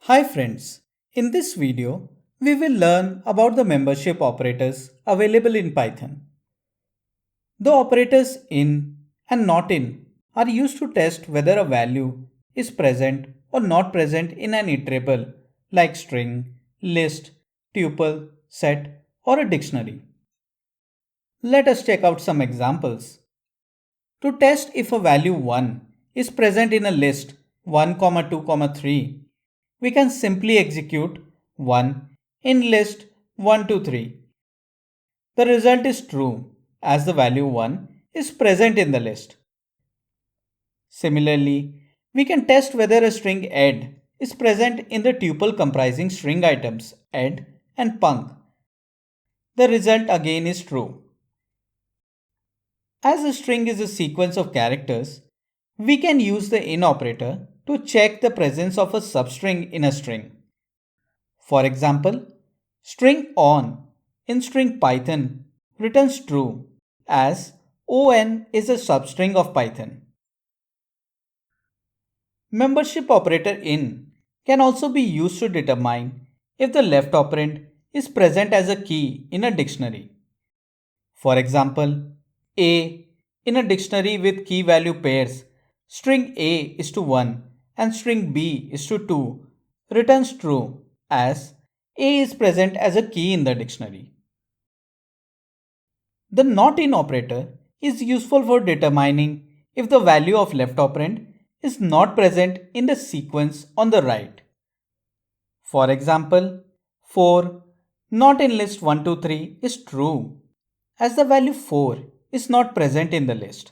Hi friends, in this video, we will learn about the membership operators available in Python. The operators in and not in are used to test whether a value is present or not present in an iterable like string, list, tuple, set, or a dictionary. Let us check out some examples. To test if a value 1 is present in a list 1, 2, 3, we can simply execute 1 in list 1, 2, 3. The result is true as the value 1 is present in the list. Similarly, we can test whether a string ed is present in the tuple comprising string items ed and punk. The result again is true. As a string is a sequence of characters, we can use the in operator to check the presence of a substring in a string. For example, string on in string Python returns true as on is a substring of Python. Membership operator in can also be used to determine if the left operand is present as a key in a dictionary. For example, A in a dictionary with key value pairs, string A is to 1 and string B is to 2 returns true as A is present as a key in the dictionary. The not in operator is useful for determining if the value of left operand is not present in the sequence on the right. For example, 4 not in list 1, 2, 3 is true as the value 4 is not present in the list.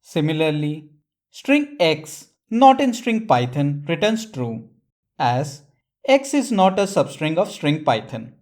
Similarly, string x not in string Python returns true as x is not a substring of string Python.